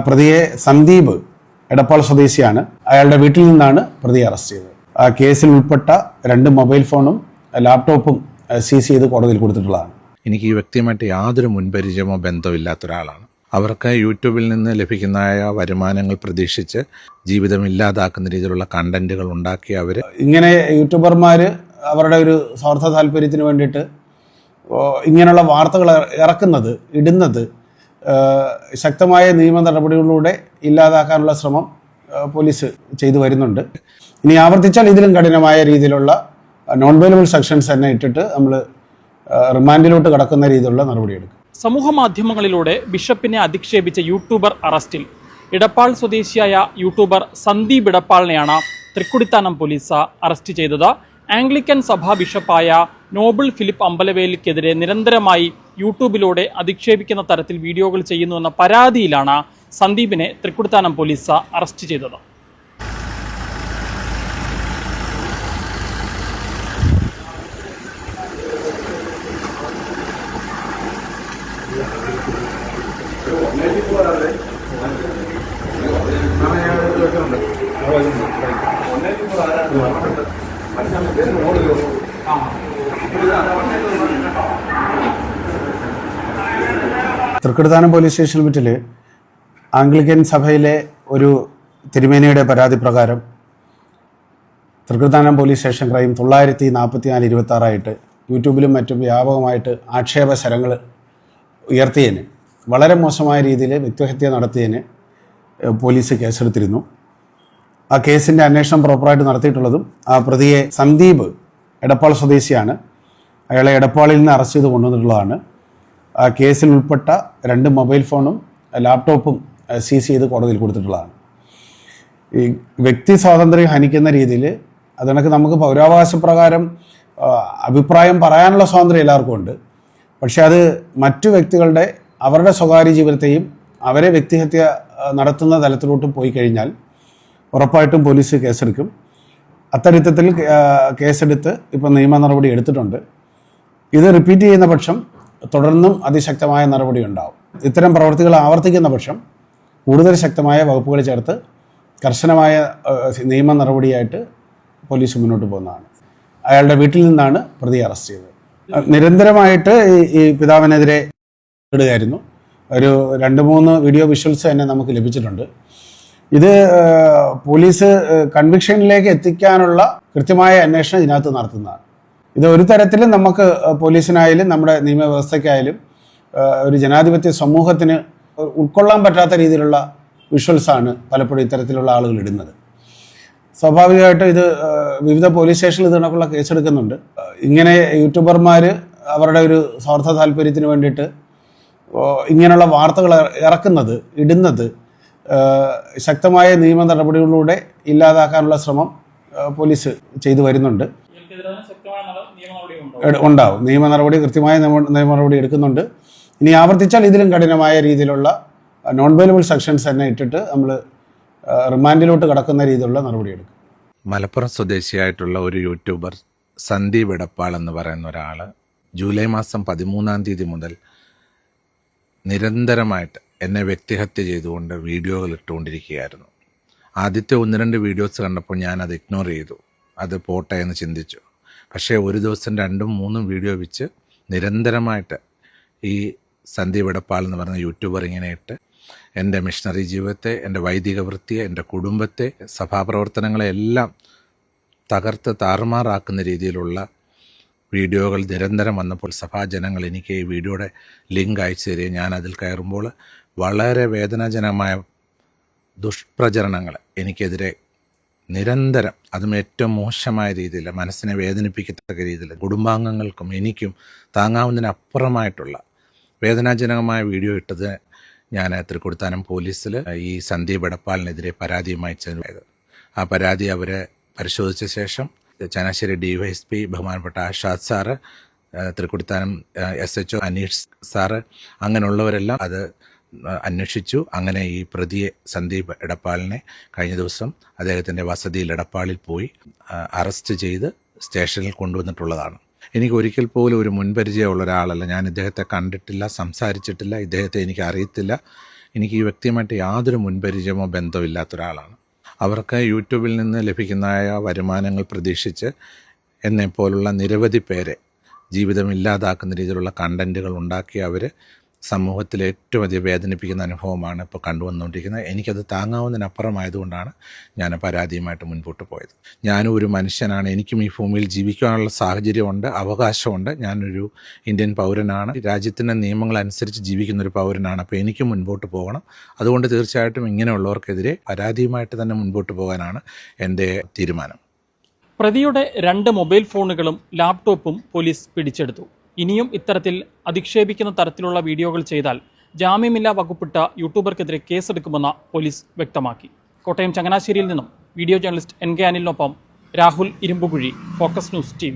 പ്രതിയെ സന്ദീപ് എടപ്പാൾ സ്വദേശിയാണ്. അയാളുടെ വീട്ടിൽ നിന്നാണ് പ്രതിയെ അറസ്റ്റ് ചെയ്തത്. ആ കേസിൽ ഉൾപ്പെട്ട 2 മൊബൈൽ ഫോണും ലാപ്ടോപ്പും സീസ് ചെയ്ത് കോടതിയിൽ കൊടുത്തിട്ടുള്ളതാണ്. എനിക്ക് ഈ വ്യക്തിയുമായിട്ട് യാതൊരു മുൻപരിചയമോ ബന്ധമോ ഇല്ലാത്ത ഒരാളാണ്. അവർക്ക് യൂട്യൂബിൽ നിന്ന് ലഭിക്കുന്ന വരുമാനങ്ങൾ പ്രതീക്ഷിച്ച് ജീവിതം ഇല്ലാതാക്കുന്ന രീതിയിലുള്ള കണ്ടന്റുകൾ ഉണ്ടാക്കി അവർ ഇങ്ങനെ യൂട്യൂബർമാർ അവരുടെ ഒരു സ്വാർത്ഥ താല്പര്യത്തിന് വേണ്ടിയിട്ട് ഇങ്ങനെയുള്ള വാർത്തകൾ ഇടുന്നത് ശക്തമായ നിയമ നടപടികളിലൂടെ ഇല്ലാതാക്കാനുള്ള ശ്രമം പോലീസ് ചെയ്തു വരുന്നുണ്ട്. ഇനി ആവർത്തിച്ചാൽ ഇതിലും കഠിനമായ രീതിയിലുള്ള നോൺ ബെയിലബിൾ സെക്ഷൻസ് തന്നെ ഇട്ടിട്ട് നമ്മൾ റിമാൻഡിലോട്ട് കടക്കുന്ന രീതിയിലുള്ള നടപടിയെടുക്കും. സമൂഹ മാധ്യമങ്ങളിലൂടെ ബിഷപ്പിനെ അധിക്ഷേപിച്ച യൂട്യൂബർ അറസ്റ്റിൽ. ഇടപ്പാൾ സ്വദേശിയായ യൂട്യൂബർ സന്ദീപ് ഇടപ്പാളിനെയാണ് തൃക്കുടിത്താനം പോലീസ് അറസ്റ്റ് ചെയ്തത്. ആംഗ്ലിക്കൻ സഭാ ബിഷപ്പായ നോബിൾ ഫിലിപ്പ് അമ്പലവേലിക്കെതിരെ നിരന്തരമായി യൂട്യൂബിലൂടെ അധിക്ഷേപിക്കുന്ന തരത്തിൽ വീഡിയോകൾ ചെയ്യുന്നുവെന്ന പരാതിയിലാണ് സന്ദീപിനെ തൃക്കുടിത്താനം പോലീസ് അറസ്റ്റ് ചെയ്തത്. തൃക്കുടിത്താനം പോലീസ് സ്റ്റേഷൻ ലിമിറ്റിൽ ആംഗ്ലിക്കൻ സഭയിലെ ഒരു തിരുമേനിയുടെ പരാതി പ്രകാരം തൃക്കുടിത്താനം പോലീസ് സ്റ്റേഷൻ ക്രൈം 944/26 യൂട്യൂബിലും മറ്റും വ്യാപകമായിട്ട് ആക്ഷേപ ശരങ്ങൾ ഉയർത്തിയതിന്, വളരെ മോശമായ രീതിയിൽ വ്യക്തിഹത്യ നടത്തിയതിന് പോലീസ് കേസെടുത്തിരുന്നു. ആ കേസിൻ്റെ അന്വേഷണം പ്രോപ്പറായിട്ട് നടത്തിയിട്ടുള്ളതും ആ പ്രതിയെ സന്ദീപ് എടപ്പാൾ സ്വദേശിയാണ്. അയാളെ എടപ്പാളിൽ നിന്ന് അറസ്റ്റ് ചെയ്ത് കൊണ്ടുവന്നിട്ടുള്ളതാണ്. ആ കേസിൽ ഉൾപ്പെട്ട 2 മൊബൈൽ ഫോണും ലാപ്ടോപ്പും സീസ് ചെയ്ത് കോടതിയിൽ കൊടുത്തിട്ടുള്ളതാണ്. ഈ വ്യക്തി സ്വാതന്ത്ര്യം ഹനിക്കുന്ന രീതിയിൽ അതിനൊക്കെ നമുക്ക് പൗരാവകാശ പ്രകാരം അഭിപ്രായം പറയാനുള്ള സ്വാതന്ത്ര്യം എല്ലാവർക്കും ഉണ്ട്. പക്ഷെ അത് മറ്റു വ്യക്തികളുടെ അവരുടെ സ്വകാര്യ ജീവിതത്തെയും അവരെ വ്യക്തിഹത്യ നടത്തുന്ന തലത്തിലോട്ട് പോയി കഴിഞ്ഞാൽ ഉറപ്പായിട്ടും പോലീസ് കേസെടുക്കും. അത്തരത്തിൽ കേസെടുത്ത് ഇപ്പോൾ നിയമ നടപടി എടുത്തിട്ടുണ്ട്. ഇത് റിപ്പീറ്റ് ചെയ്യുന്ന പക്ഷം തുടർന്നും അതിശക്തമായ നടപടി ഉണ്ടാവും. ഇത്തരം പ്രവർത്തികൾ ആവർത്തിക്കുന്ന പക്ഷം കൂടുതൽ ശക്തമായ വകുപ്പുകൾ ചേർത്ത് കർശനമായ നിയമ നടപടിയായിട്ട് പോലീസ് മുന്നോട്ട് പോകുന്നതാണ്. അയാളുടെ വീട്ടിൽ നിന്നാണ് പ്രതിയെ അറസ്റ്റ് ചെയ്തത്. നിരന്തരമായിട്ട് ഈ പിതാവിനെതിരെ ഇടുകയായിരുന്നു. ഒരു 2-3 വീഡിയോ വിഷ്വൽസ് തന്നെ നമുക്ക് ലഭിച്ചിട്ടുണ്ട്. ഇത് പോലീസ് കൺവിക്ഷനിലേക്ക് എത്തിക്കാനുള്ള കൃത്യമായ അന്വേഷണം ഇതിനകത്ത് നടത്തുന്നതാണ്. ഇത് ഒരു തരത്തിലും നമുക്ക് പോലീസിനായാലും നമ്മുടെ നിയമവ്യവസ്ഥയ്ക്കായാലും ഒരു ജനാധിപത്യ സമൂഹത്തിന് ഉൾക്കൊള്ളാൻ പറ്റാത്ത രീതിയിലുള്ള വിഷ്വൽസാണ് പലപ്പോഴും ഇത്തരത്തിലുള്ള ആളുകൾ ഇടുന്നത്. സ്വാഭാവികമായിട്ടും ഇത് വിവിധ പോലീസ് സ്റ്റേഷനിൽ ഇതിനൊക്കെയുള്ള കേസെടുക്കുന്നുണ്ട്. ഇങ്ങനെ യൂട്യൂബർമാർ അവരുടെ ഒരു സ്വാർത്ഥ താല്പര്യത്തിന് വേണ്ടിയിട്ട് ഇങ്ങനെയുള്ള വാർത്തകൾ ഇടുന്നത് ശക്തമായ നിയമ നടപടികളിലൂടെ ഇല്ലാതാക്കാനുള്ള ശ്രമം പോലീസ് ചെയ്തു വരുന്നുണ്ട്. ഉണ്ടാവും. കൃത്യമായ നിയമ നടപടി എടുക്കുന്നുണ്ട്. ഇനി ആവർത്തിച്ചാൽ ഇതിലും കഠിനമായ രീതിയിലുള്ള നോൺ ബെയിലബിൾ സെക്ഷൻസ് തന്നെ ഇട്ടിട്ട് നമ്മൾ റിമാൻഡിലോട്ട് കടക്കുന്ന രീതിയിലുള്ള നടപടിയെടുക്കും. മലപ്പുറം സ്വദേശിയായിട്ടുള്ള ഒരു യൂട്യൂബർ സന്ദീപ് ഇടപ്പാൾ എന്ന് പറയുന്ന ഒരാൾ ജൂലൈ മാസം 13-ാം തീയതി മുതൽ നിരന്തരമായിട്ട് എന്നെ വ്യക്തിഹത്യ ചെയ്തുകൊണ്ട് വീഡിയോകൾ ഇട്ടുകൊണ്ടിരിക്കുകയായിരുന്നു. ആദ്യത്തെ 1-2 വീഡിയോസ് കണ്ടപ്പോൾ ഞാനത് ഇഗ്നോർ ചെയ്തു, അത് പോട്ടെ എന്ന് ചിന്തിച്ചു. പക്ഷേ ഒരു ദിവസം 2-3 വീഡിയോ വെച്ച് നിരന്തരമായിട്ട് ഈ സന്ദീപ് ഇടപ്പാൾ എന്ന് പറയുന്ന യൂട്യൂബർ ഇങ്ങനെ ഇട്ട് എൻ്റെ മിഷണറി ജീവിതത്തെ, എൻ്റെ വൈദിക വൃത്തിയെ, എൻ്റെ കുടുംബത്തെ, സഭാപ്രവർത്തനങ്ങളെ എല്ലാം തകർത്ത് താറുമാറാക്കുന്ന രീതിയിലുള്ള വീഡിയോകൾ നിരന്തരം വന്നപ്പോൾ സഭാജനങ്ങൾ എനിക്ക് ഈ വീഡിയോയുടെ ലിങ്ക് അയച്ചു തരികയും ഞാൻ അതിൽ കയറുമ്പോൾ വളരെ വേദനാജനകമായ ദുഷ്പ്രചരണങ്ങൾ എനിക്കെതിരെ നിരന്തരം, അതും ഏറ്റവും മോശമായ രീതിയിൽ മനസ്സിനെ വേദനിപ്പിക്കത്തക്ക രീതിയിൽ കുടുംബാംഗങ്ങൾക്കും എനിക്കും താങ്ങാവുന്നതിനപ്പുറമായിട്ടുള്ള വേദനാജനകമായ വീഡിയോ ഇട്ടത് ഞാൻ തൃക്കുടിത്താനം പോലീസിൽ ഈ സന്ദീപ് ഇടപ്പാളിനെതിരെ പരാതിയുമായി ചെന്നത്. ആ പരാതി അവരെ പരിശോധിച്ച ശേഷം ചങ്ങനാശ്ശേരി DYSP ബഹുമാനപ്പെട്ട Ashad sir, Thrikkodithanam SHO Aneesh sir, അങ്ങനെയുള്ളവരെല്ലാം അത് അന്വേഷിച്ചു. അങ്ങനെ ഈ പ്രതിയെ സന്ദീപ് ഇടപ്പാളിനെ കഴിഞ്ഞ ദിവസം അദ്ദേഹത്തിൻ്റെ വസതിയിൽ ഇടപ്പാളിൽ പോയി അറസ്റ്റ് ചെയ്ത് സ്റ്റേഷനിൽ കൊണ്ടുവന്നിട്ടുള്ളതാണ്. എനിക്ക് ഒരിക്കൽ പോലും ഒരു മുൻപരിചയമുള്ള ഒരാളല്ല. ഞാൻ ഇദ്ദേഹത്തെ കണ്ടിട്ടില്ല, സംസാരിച്ചിട്ടില്ല, ഇദ്ദേഹത്തെ എനിക്ക് അറിയത്തില്ല. എനിക്ക് ഈ വ്യക്തിയുമായിട്ട് യാതൊരു മുൻപരിചയമോ ബന്ധമോ ഇല്ലാത്ത ഒരാളാണ്. അവർക്ക് യൂട്യൂബിൽ നിന്ന് ലഭിക്കുന്ന വരുമാനങ്ങൾ പ്രതീക്ഷിച്ച് എന്നെപ്പോലുള്ള നിരവധി പേരെ ജീവിതം ഇല്ലാതാക്കുന്ന രീതിയിലുള്ള കണ്ടൻറ്റുകൾ ഉണ്ടാക്കി അവർ സമൂഹത്തിൽ ഏറ്റവും അധികം വേദനിപ്പിക്കുന്ന അനുഭവമാണ് ഇപ്പോൾ കണ്ടുവന്നുകൊണ്ടിരിക്കുന്നത്. എനിക്കത് താങ്ങാവുന്നതിനപ്പുറമായതുകൊണ്ടാണ് ഞാൻ പരാതിയുമായിട്ട് മുൻപോട്ട് പോയത്. ഞാനും ഒരു മനുഷ്യനാണ്, എനിക്കും ഈ ഭൂമിയിൽ ജീവിക്കാനുള്ള സാഹചര്യമുണ്ട്, അവകാശമുണ്ട്. ഞാനൊരു ഇന്ത്യൻ പൗരനാണ്, രാജ്യത്തിൻ്റെ നിയമങ്ങളനുസരിച്ച് ജീവിക്കുന്നൊരു പൗരനാണ്. അപ്പോൾ എനിക്കും മുൻപോട്ട് പോകണം. അതുകൊണ്ട് തീർച്ചയായിട്ടും ഇങ്ങനെയുള്ളവർക്കെതിരെ പരാതിയുമായിട്ട് തന്നെ മുൻപോട്ട് പോകാനാണ് എൻ്റെ തീരുമാനം. പ്രതിയുടെ 2 മൊബൈൽ ഫോണുകളും ലാപ്ടോപ്പും പോലീസ് പിടിച്ചെടുത്തു. ഇനിയും ഇത്തരത്തിൽ അധിക്ഷേപിക്കുന്ന തരത്തിലുള്ള വീഡിയോകൾ ചെയ്താൽ ജാമ്യമില്ലാ വകുപ്പിട്ട യൂട്യൂബർക്കെതിരെ കേസെടുക്കുമെന്ന് പോലീസ് വ്യക്തമാക്കി. കോട്ടയം ചങ്ങനാശ്ശേരിയിൽ നിന്നും വീഡിയോ ജേർണലിസ്റ്റ് NK അനിലിനൊപ്പം Rahul Irumbukuzhi, focus news TV.